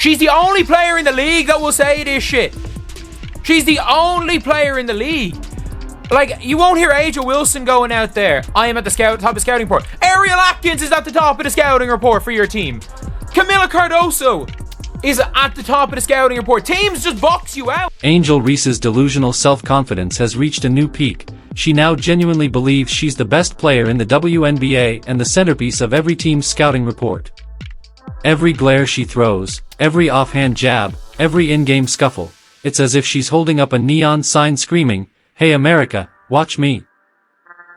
She's the only player in the league that will say this shit. She's the only player in the league. Like, you won't hear Aja Wilson going out there. I am at the top of the scouting report. Ariel Atkins is at the top of the scouting report for your team. Camila Cardoso is at the top of the scouting report. Teams just box you out. Angel Reese's delusional self-confidence has reached a new peak. She now genuinely believes she's the best player in the WNBA and the centerpiece of every team's scouting report. Every glare she throws, every offhand jab, every in-game scuffle, it's as if she's holding up a neon sign screaming, "Hey America, watch me."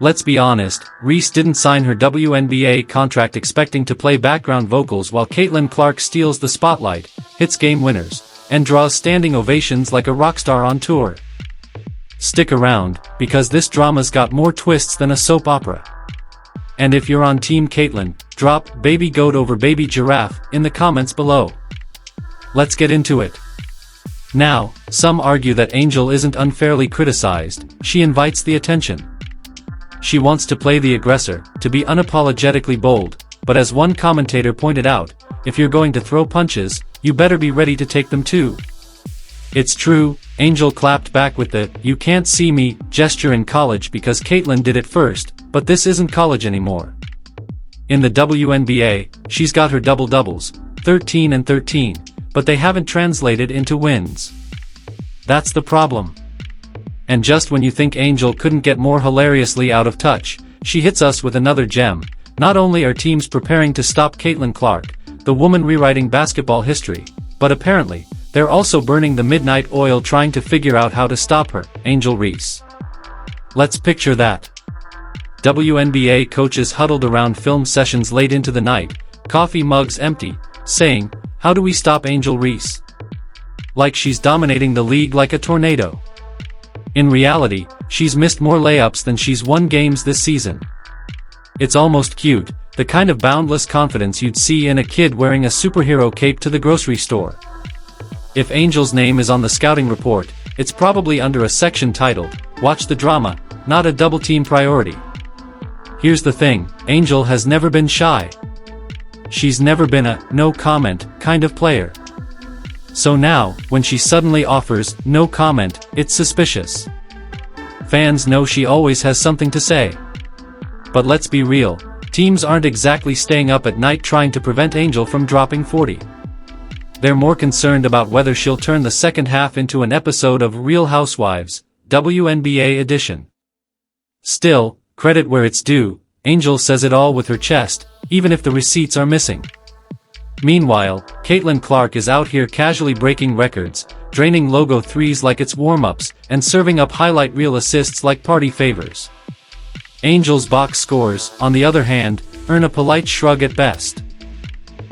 Let's be honest, Reese didn't sign her WNBA contract expecting to play background vocals while Caitlin Clark steals the spotlight, hits game winners, and draws standing ovations like a rock star on tour. Stick around, because this drama's got more twists than a soap opera. And if you're on Team Caitlin, drop "baby goat" over "baby giraffe" in the comments below. Let's get into it. Now, some argue that Angel isn't unfairly criticized, she invites the attention. She wants to play the aggressor, to be unapologetically bold, but as one commentator pointed out, if you're going to throw punches, you better be ready to take them too. It's true, Angel clapped back with the "you can't see me" gesture in college because Caitlin did it first, but this isn't college anymore. In the WNBA, she's got her double-doubles, 13 and 13, but they haven't translated into wins. That's the problem. And just when you think Angel couldn't get more hilariously out of touch, she hits us with another gem. Not only are teams preparing to stop Caitlin Clark, the woman rewriting basketball history, but apparently, they're also burning the midnight oil trying to figure out how to stop her, Angel Reese. Let's picture that. WNBA coaches huddled around film sessions late into the night, coffee mugs empty, saying, "How do we stop Angel Reese?" Like she's dominating the league like a tornado. In reality, she's missed more layups than she's won games this season. It's almost cute, the kind of boundless confidence you'd see in a kid wearing a superhero cape to the grocery store. If Angel's name is on the scouting report, it's probably under a section titled, "Watch the Drama, not a double-team priority." Here's the thing, Angel has never been shy. She's never been a no-comment kind of player. So now, when she suddenly offers no comment, it's suspicious. Fans know she always has something to say. But let's be real, teams aren't exactly staying up at night trying to prevent Angel from dropping 40. They're more concerned about whether she'll turn the second half into an episode of Real Housewives, WNBA edition. Still, credit where it's due, Angel says it all with her chest, even if the receipts are missing. Meanwhile, Caitlin Clark is out here casually breaking records, draining logo threes like it's warm-ups, and serving up highlight reel assists like party favors. Angel's box scores, on the other hand, earn a polite shrug at best.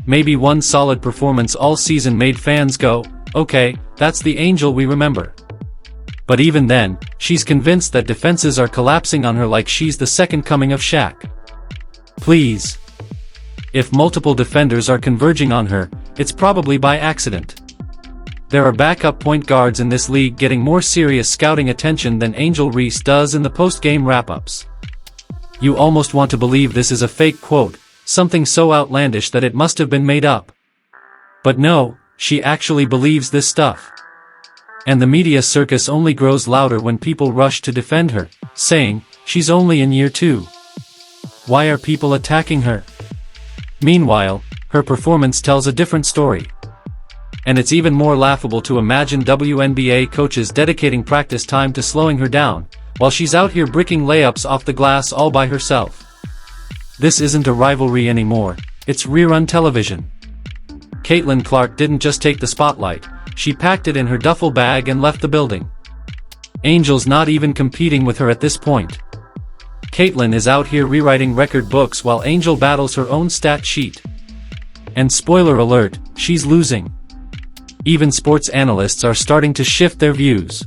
Maybe one solid performance all season made fans go, "Okay, that's the Angel we remember." But even then, she's convinced that defenses are collapsing on her like she's the second coming of Shaq. Please. If multiple defenders are converging on her, it's probably by accident. There are backup point guards in this league getting more serious scouting attention than Angel Reese does in the post-game wrap-ups. You almost want to believe this is a fake quote, something so outlandish that it must have been made up. But no, she actually believes this stuff. And the media circus only grows louder when people rush to defend her, saying, "She's only in year 2. Why are people attacking her?" Meanwhile, her performance tells a different story. And it's even more laughable to imagine WNBA coaches dedicating practice time to slowing her down, while she's out here bricking layups off the glass all by herself. This isn't a rivalry anymore, it's rerun television. Caitlin Clark didn't just take the spotlight, she packed it in her duffel bag and left the building. Angel's not even competing with her at this point. Caitlin is out here rewriting record books while Angel battles her own stat sheet. And spoiler alert, she's losing. Even sports analysts are starting to shift their views.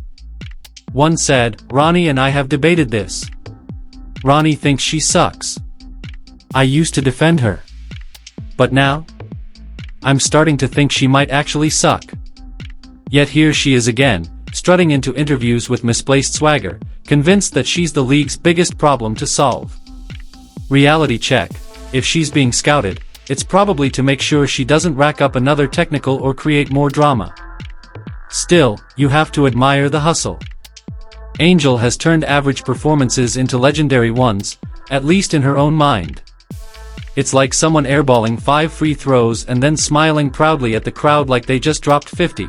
One said, "Ronnie and I have debated this. Ronnie thinks she sucks. I used to defend her. But now? I'm starting to think she might actually suck." Yet here she is again, strutting into interviews with misplaced swagger, convinced that she's the league's biggest problem to solve. Reality check, if she's being scouted, it's probably to make sure she doesn't rack up another technical or create more drama. Still, you have to admire the hustle. Angel has turned average performances into legendary ones, at least in her own mind. It's like someone airballing 5 free throws and then smiling proudly at the crowd like they just dropped 50.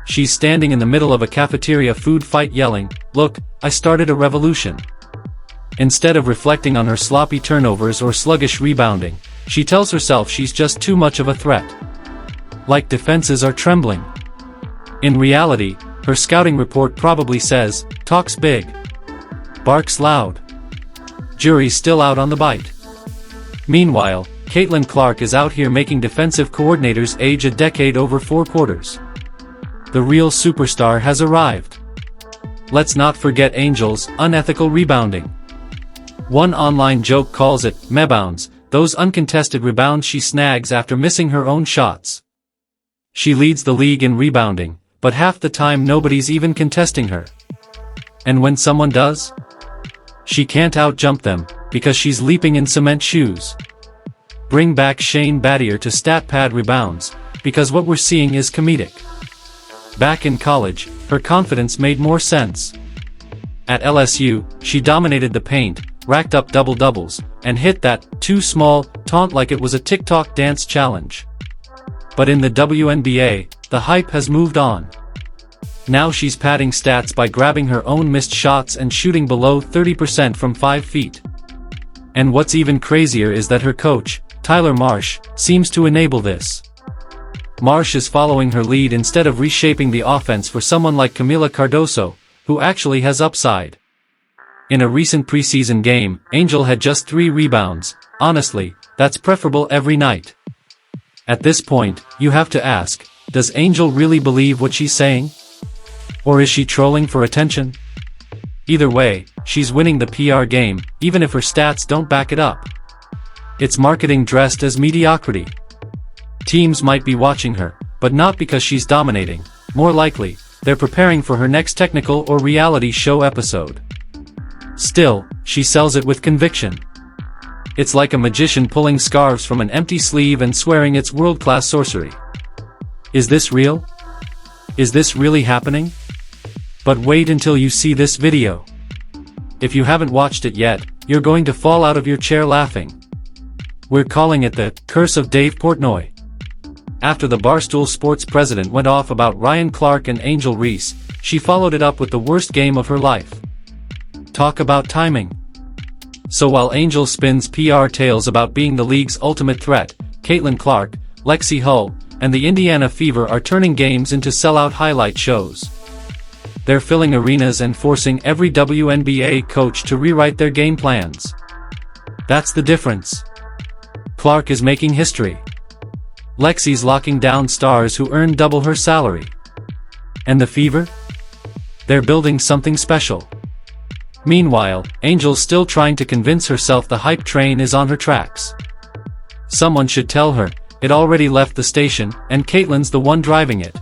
She's standing in the middle of a cafeteria food fight yelling, "Look, I started a revolution." Instead of reflecting on her sloppy turnovers or sluggish rebounding, she tells herself she's just too much of a threat. Like defenses are trembling. In reality, her scouting report probably says, "Talks big, barks loud." Jury's still out on the bite. Meanwhile, Caitlin Clark is out here making defensive coordinators age a decade over 4 quarters. The real superstar has arrived. Let's not forget Angel's unethical rebounding. One online joke calls it "mebounds," those uncontested rebounds she snags after missing her own shots. She leads the league in rebounding, but half the time nobody's even contesting her. And when someone does, she can't out-jump them, because she's leaping in cement shoes. Bring back Shane Battier to stat pad rebounds, because what we're seeing is comedic. Back in college, her confidence made more sense. At LSU, she dominated the paint, racked up double-doubles, and hit that "too small" taunt like it was a TikTok dance challenge. But in the WNBA, the hype has moved on. Now she's padding stats by grabbing her own missed shots and shooting below 30% from 5 feet. And what's even crazier is that her coach, Tyler Marsh, seems to enable this. Marsh is following her lead instead of reshaping the offense for someone like Camila Cardoso, who actually has upside. In a recent preseason game, Angel had just 3 rebounds. Honestly, that's preferable every night. At this point, you have to ask, does Angel really believe what she's saying? Or is she trolling for attention? Either way, she's winning the PR game, even if her stats don't back it up. It's marketing dressed as mediocrity. Teams might be watching her, but not because she's dominating. More likely, they're preparing for her next technical or reality show episode. Still, she sells it with conviction. It's like a magician pulling scarves from an empty sleeve and swearing it's world-class sorcery. Is this real? Is this really happening? But wait until you see this video. If you haven't watched it yet, you're going to fall out of your chair laughing. We're calling it the curse of Dave Portnoy. After the Barstool Sports president went off about Ryan Clark and Angel Reese, she followed it up with the worst game of her life. Talk about timing. So while Angel spins PR tales about being the league's ultimate threat, Caitlin Clark, Lexi Hull, and the Indiana Fever are turning games into sellout highlight shows. They're filling arenas and forcing every WNBA coach to rewrite their game plans. That's the difference. Clark is making history. Lexi's locking down stars who earn double her salary. And the Fever? They're building something special. Meanwhile, Angel's still trying to convince herself the hype train is on her tracks. Someone should tell her, it already left the station, and Caitlin's the one driving it.